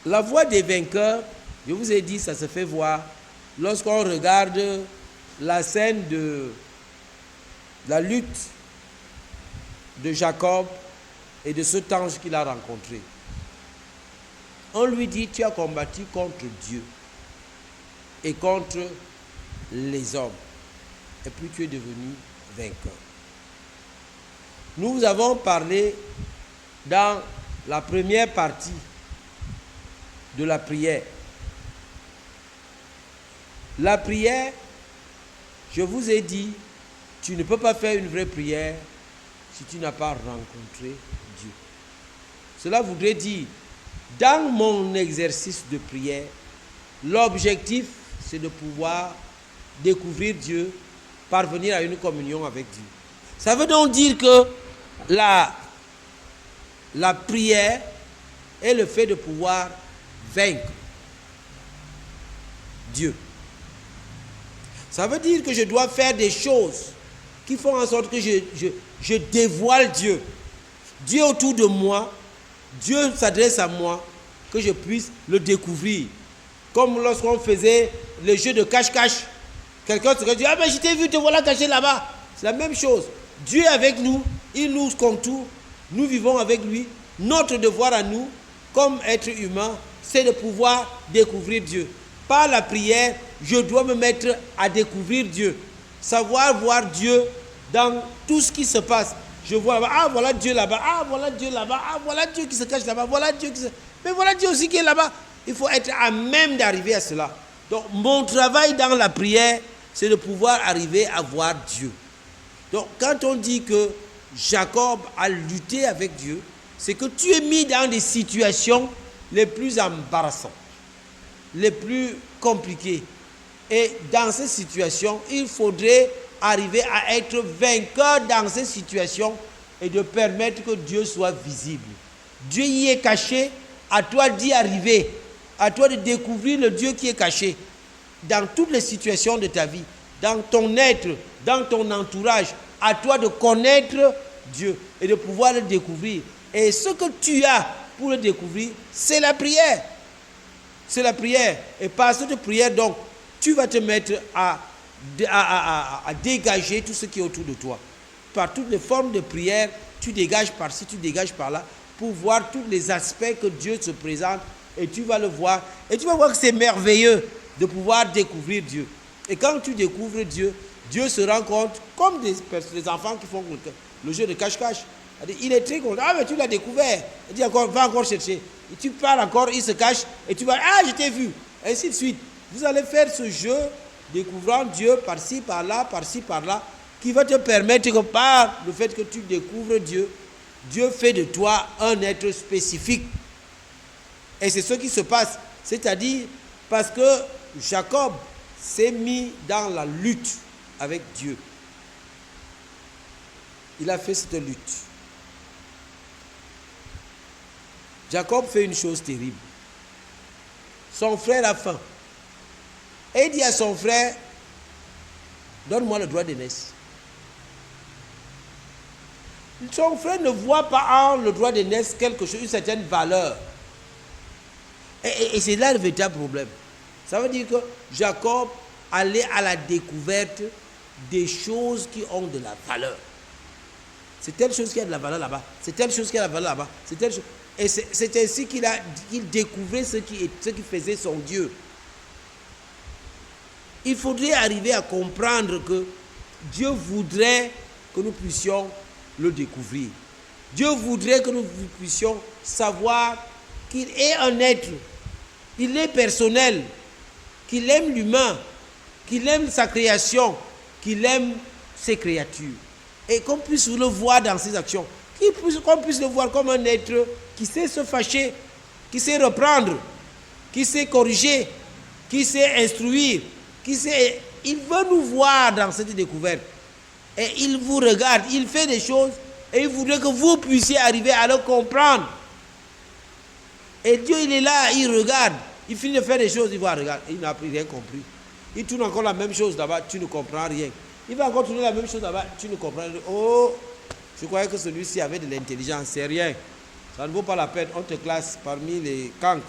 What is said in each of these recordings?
La voix des vainqueurs, je vous ai dit, ça se fait voir lorsqu'on regarde la scène de la lutte de Jacob et de cet ange qu'il a rencontré. On lui dit, tu as combattu contre Dieu et contre les hommes. Et puis tu es devenu vainqueur. Nous avons parlé dans la première partie de la prière. La prière, je vous ai dit, tu ne peux pas faire une vraie prière si tu n'as pas rencontré Dieu. Cela voudrait dire, dans mon exercice de prière, l'objectif, c'est de pouvoir découvrir Dieu, parvenir à une communion avec Dieu. Ça veut donc dire que la prière est le fait de pouvoir vaincre Dieu. Ça veut dire que je dois faire des choses qui font en sorte que je dévoile Dieu. Dieu autour de moi, Dieu s'adresse à moi, que je puisse le découvrir. Comme lorsqu'on faisait le jeu de cache-cache. Quelqu'un se dit, ah mais je t'ai vu, te voilà caché là-bas. C'est la même chose. Dieu est avec nous, il nous contourne, nous vivons avec lui. Notre devoir à nous, comme être humain, c'est de pouvoir découvrir Dieu. Par la prière, je dois me mettre à découvrir Dieu. Savoir voir Dieu dans tout ce qui se passe. Je vois là-bas, ah voilà Dieu là-bas, ah voilà Dieu là-bas, ah voilà Dieu qui se cache là-bas, voilà Dieu qui se... Mais voilà Dieu aussi qui est là-bas. Il faut être à même d'arriver à cela. Donc mon travail dans la prière, c'est de pouvoir arriver à voir Dieu. Donc quand on dit que Jacob a lutté avec Dieu, c'est que tu es mis dans des situations les plus embarrassantes, les plus compliquées. Et dans ces situations, il faudrait arriver à être vainqueur dans ces situations et de permettre que Dieu soit visible. Dieu y est caché, à toi d'y arriver, à toi de découvrir le Dieu qui est caché dans toutes les situations de ta vie, dans ton être, dans ton entourage, à toi de connaître Dieu et de pouvoir le découvrir. Et ce que tu as pour le découvrir, c'est la prière. C'est la prière. Et par cette prière, donc, tu vas te mettre à dégager tout ce qui est autour de toi. Par toutes les formes de prière, tu dégages par-ci, tu dégages par-là, pour voir tous les aspects que Dieu te présente, et tu vas le voir. Et tu vas voir que c'est merveilleux de pouvoir découvrir Dieu. Et quand tu découvres Dieu, Dieu se rend compte, comme des enfants qui font le jeu de cache-cache. Il est très content. Ah, mais tu l'as découvert. Il dit encore, va encore chercher. Et tu parles encore, il se cache, et tu vas, ah, je t'ai vu. Et ainsi de suite. Vous allez faire ce jeu, découvrant Dieu par-ci, par-là, par-ci, par-là, qui va te permettre que par le fait que tu découvres Dieu, Dieu fait de toi un être spécifique. Et c'est ce qui se passe. C'est-à-dire, parce que Jacob s'est mis dans la lutte avec Dieu. Il a fait cette lutte. Jacob fait une chose terrible. Son frère a faim. Et il dit à son frère, donne-moi le droit d'aînesse. Son frère ne voit pas en le droit d'aînesse quelque chose, une certaine valeur. Et c'est là le véritable problème. Ça veut dire que Jacob allait à la découverte des choses qui ont de la valeur. C'est telle chose qui a de la valeur là-bas. C'est telle chose qui a de la valeur là-bas. C'est telle chose. Et c'est ainsi qu'il découvrait ce qui faisait son Dieu. Il faudrait arriver à comprendre que Dieu voudrait que nous puissions le découvrir. Dieu voudrait que nous puissions savoir qu'il est un être, il est personnel, qu'il aime l'humain, qu'il aime sa création, qu'il aime ses créatures. Et qu'on puisse le voir dans ses actions, qu'on puisse le voir comme un être qui sait se fâcher, qui sait reprendre, qui sait corriger, qui sait instruire, il veut nous voir dans cette découverte. Et il vous regarde, il fait des choses et il voudrait que vous puissiez arriver à le comprendre. Et Dieu, il est là, il regarde, il finit de faire des choses, il va regarder, il n'a rien compris. Il tourne encore la même chose là-bas, tu ne comprends rien. Il va encore tourner la même chose là-bas, tu ne comprends rien. Oh, je croyais que celui-ci avait de l'intelligence, c'est rien. Ça ne vaut pas la peine, on te classe parmi les cancres.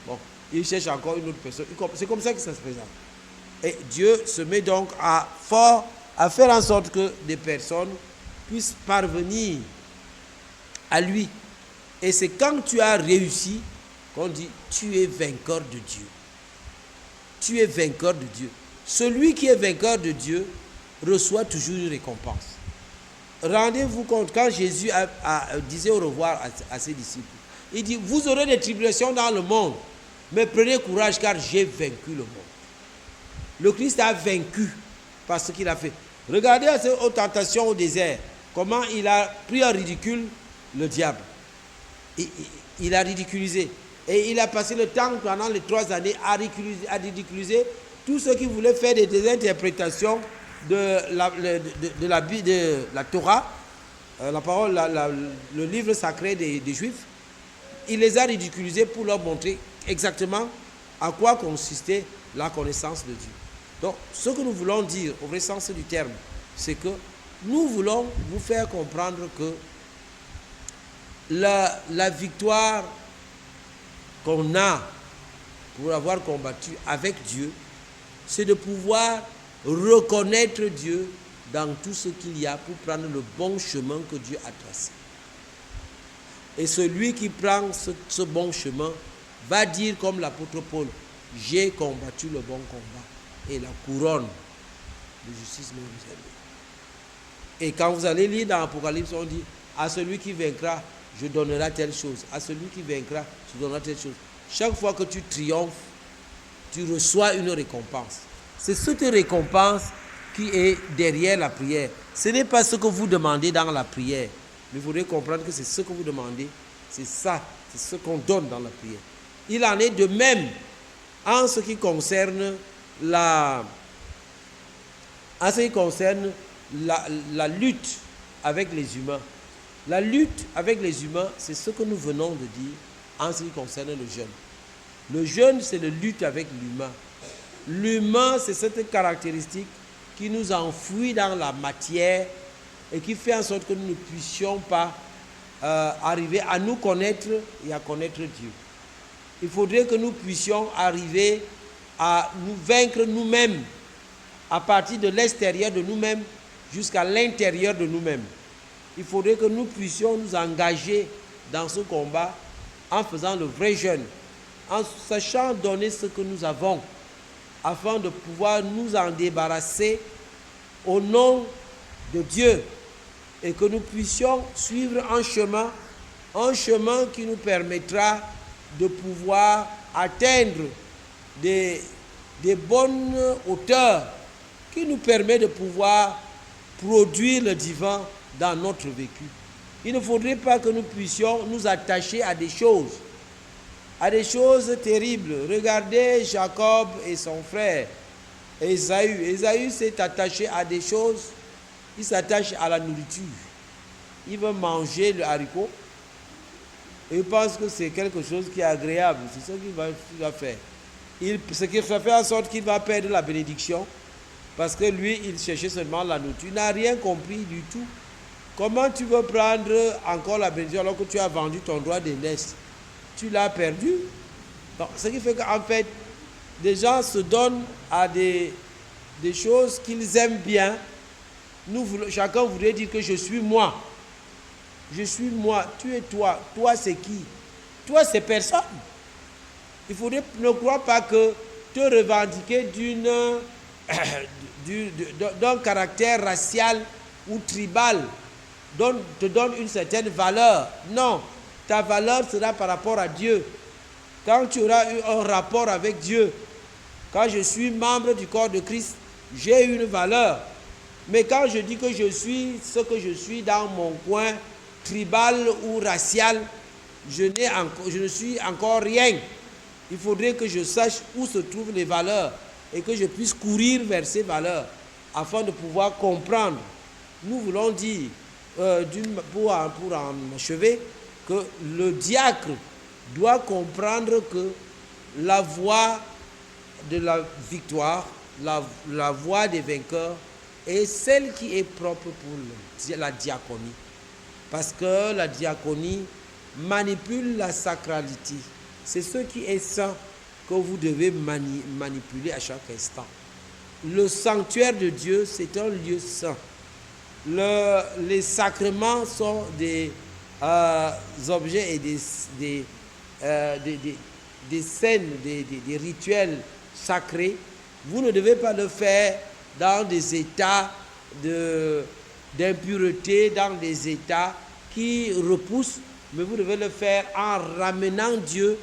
Bon, il cherche encore une autre personne. C'est comme ça que ça se présente. Et Dieu se met donc à faire en sorte que des personnes puissent parvenir à lui. Et c'est quand tu as réussi qu'on dit tu es vainqueur de Dieu. Tu es vainqueur de Dieu. Celui qui est vainqueur de Dieu reçoit toujours une récompense. Rendez-vous compte, quand Jésus disait au revoir à ses disciples, il dit, vous aurez des tribulations dans le monde, mais prenez courage car j'ai vaincu le monde. Le Christ a vaincu par ce qu'il a fait. Regardez aux tentations au désert, comment il a pris en ridicule le diable. Il a ridiculisé. Et il a passé le temps pendant les 3 années à ridiculiser tous ceux qui voulaient faire des interprétations de la Torah, la parole, le livre sacré des Juifs. Il les a ridiculisés pour leur montrer exactement à quoi consistait la connaissance de Dieu. Donc, ce que nous voulons dire, au vrai sens du terme, c'est que nous voulons vous faire comprendre que la victoire qu'on a pour avoir combattu avec Dieu, c'est de pouvoir reconnaître Dieu dans tout ce qu'il y a pour prendre le bon chemin que Dieu a tracé. Et celui qui prend ce bon chemin va dire comme l'apôtre Paul, j'ai combattu le bon combat et la couronne de justice me réservée. Et quand vous allez lire dans l'Apocalypse, on dit, à celui qui vaincra, je donnerai telle chose. À celui qui vaincra, je donnerai telle chose. Chaque fois que tu triomphes, tu reçois une récompense. C'est cette récompense qui est derrière la prière. Ce n'est pas ce que vous demandez dans la prière. Mais vous devez comprendre que c'est ce que vous demandez. C'est ça, c'est ce qu'on donne dans la prière. Il en est de même en ce qui concerne la lutte avec les humains. La lutte avec les humains, c'est ce que nous venons de dire en ce qui concerne le jeûne. Le jeûne, c'est la lutte avec l'humain. L'humain, c'est cette caractéristique qui nous enfouit dans la matière et qui fait en sorte que nous ne puissions pas arriver à nous connaître et à connaître Dieu. Il faudrait que nous puissions arriver à nous vaincre nous-mêmes à partir de l'extérieur de nous-mêmes jusqu'à l'intérieur de nous-mêmes. Il faudrait que nous puissions nous engager dans ce combat en faisant le vrai jeûne, en sachant donner ce que nous avons, afin de pouvoir nous en débarrasser au nom de Dieu et que nous puissions suivre un chemin qui nous permettra de pouvoir atteindre des bonnes hauteurs qui nous permet de pouvoir produire le divin dans notre vécu. Il ne faudrait pas que nous puissions nous attacher à des choses terribles. Regardez Jacob et son frère Ésaü. Ésaü s'est attaché à des choses. Il s'attache à la nourriture. Il veut manger le haricot. Et il pense que c'est quelque chose qui est agréable. C'est ce qu'il va faire. Ce qui fait en sorte qu'il va perdre la bénédiction. Parce que lui, il cherchait seulement la nourriture. Il n'a rien compris du tout. Comment tu veux prendre encore la bénédiction alors que tu as vendu ton droit d'aînesse? Tu l'as perdu. Donc, ce qui fait qu'en fait, des gens se donnent à des choses qu'ils aiment bien. Chacun voudrait dire que je suis moi. Je suis moi. Tu es toi. Toi, c'est qui? Toi, c'est personne. Il faudrait ne croire pas que te revendiquer d'un caractère racial ou tribal te donne une certaine valeur. Non, ta valeur sera par rapport à Dieu. Quand tu auras eu un rapport avec Dieu, quand je suis membre du corps de Christ, j'ai une valeur. Mais quand je dis que je suis ce que je suis dans mon coin tribal ou racial, je ne suis encore rien. Il faudrait que je sache où se trouvent les valeurs et que je puisse courir vers ces valeurs afin de pouvoir comprendre. Nous voulons dire, pour en achever, que le diacre doit comprendre que la voie de la victoire, la voie des vainqueurs, est celle qui est propre pour la diaconie. Parce que la diaconie manipule la sacralité. C'est ce qui est saint que vous devez manipuler à chaque instant. Le sanctuaire de Dieu, c'est un lieu saint. Les sacrements sont des objets et des scènes, des rituels sacrés. Vous ne devez pas le faire dans des états d'impureté, dans des états qui repoussent, mais vous devez le faire en ramenant Dieu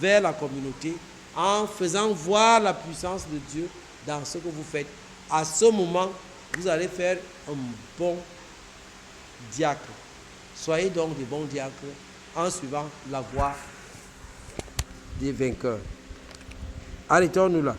vers la communauté, en faisant voir la puissance de Dieu dans ce que vous faites. À ce moment, vous allez faire un bon diacre. Soyez donc des bons diacres en suivant la voie des vainqueurs. Arrêtons-nous là.